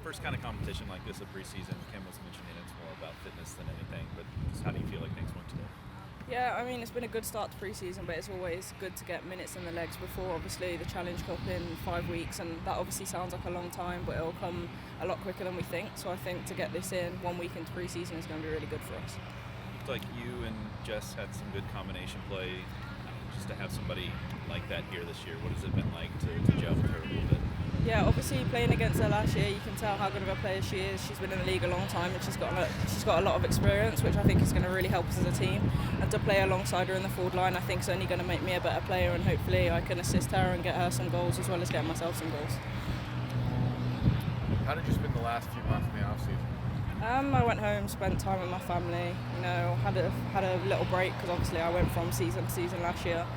first kind of competition like this, a preseason, Kim was mentioning it's more about fitness than anything, but just how do you feel like things went today? Yeah, I mean, it's been a good start to pre-season, but it's always good to get minutes in the legs before, obviously, the Challenge Cup in 5 weeks, and that obviously sounds like a long time, but it'll come a lot quicker than we think. So I think to get this in 1 week into pre-season is going to be really good for us. Looked like you and Jess had some good combination play. Just to have somebody like that here this year, what has it been like to gel with her a little bit? Yeah, obviously playing against her last year, you can tell how good of a player she is. She's been in the league a long time and she's got a lot of experience, which I think is going to really help us as a team. And to play alongside her in the forward line, I think is only going to make me a better player, and hopefully I can assist her and get her some goals as well as get myself some goals. How did you spend the last few months in the off season? I went home, spent time with my family. Had a little break because obviously I went from season to season last year,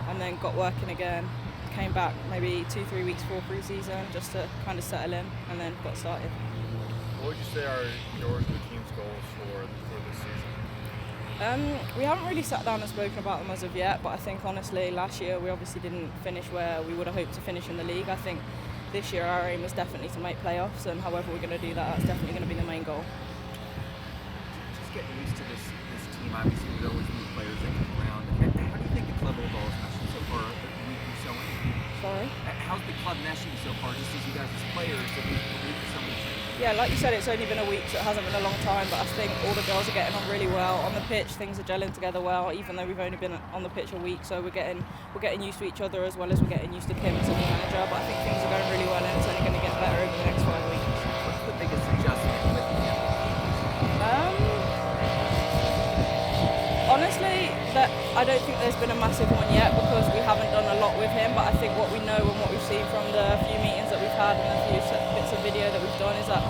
and then got working again. Came back maybe 2-3 weeks before pre-season just to kind of settle in, and then got started. What would you say are yours and the team's goals for this season? We haven't really sat down and spoken about them as of yet, but I think honestly last year we obviously didn't finish where we would have hoped to finish in the league. I think this year our aim is definitely to make playoffs, and however we're going to do that, that's definitely going to be the main goal. Just getting used to this team, obviously there's always new players that come around. How do you think the club overall has meshed so far? Sorry? How's the club meshing so far, just as you guys as players, that we've so many changes? Yeah, like you said, it's only been a week, so it hasn't been a long time, but I think all the girls are getting on really well. On the pitch, things are gelling together well, even though we've only been on the pitch a week, so we're getting used to each other as well as we're getting used to Kim as a new manager, but I think things are going really well and it's only going to get better over the next 5 weeks. What's the biggest adjustment with Kim? Honestly, I don't think there's been a massive one yet because we haven't done a lot with him, but I think what we know and what we've seen from the few meetings that we've had and the few bits of video that we've done is that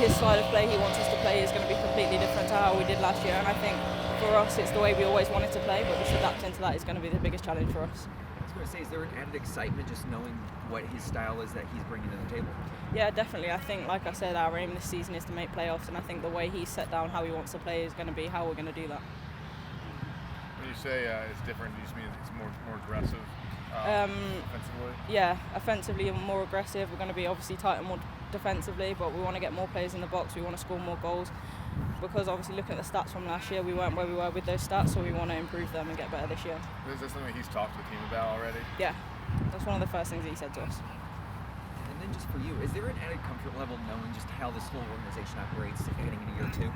his style of play he wants us to play is going to be completely different to how we did last year, and I think for us it's the way we always wanted to play, but just adapting to that is going to be the biggest challenge for us. I was going to say, is there an added excitement just knowing what his style is that he's bringing to the table? Yeah, definitely. I think, like I said, our aim this season is to make playoffs, and I think the way he's set down how he wants to play is going to be how we're going to do that. When you say it's different, do you just mean it's more aggressive offensively? Yeah, offensively and more aggressive. We're going to be obviously tighter more defensively, but we want to get more players in the box. We want to score more goals because obviously looking at the stats from last year, we weren't where we were with those stats, so we want to improve them and get better this year. Is this something he's talked to the team about already? Yeah, that's one of the first things he said to us. And then just for you, is there an added comfort level knowing just how this whole organization operates heading into year 2?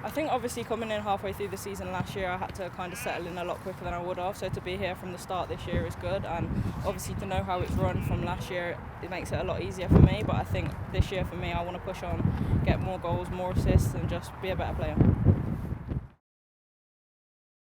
I think obviously coming in halfway through the season last year, I had to kind of settle in a lot quicker than I would have. So to be here from the start this year is good, and obviously to know how it's run from last year, it makes it a lot easier for me. But I think this year for me, I want to push on, get more goals, more assists, and just be a better player.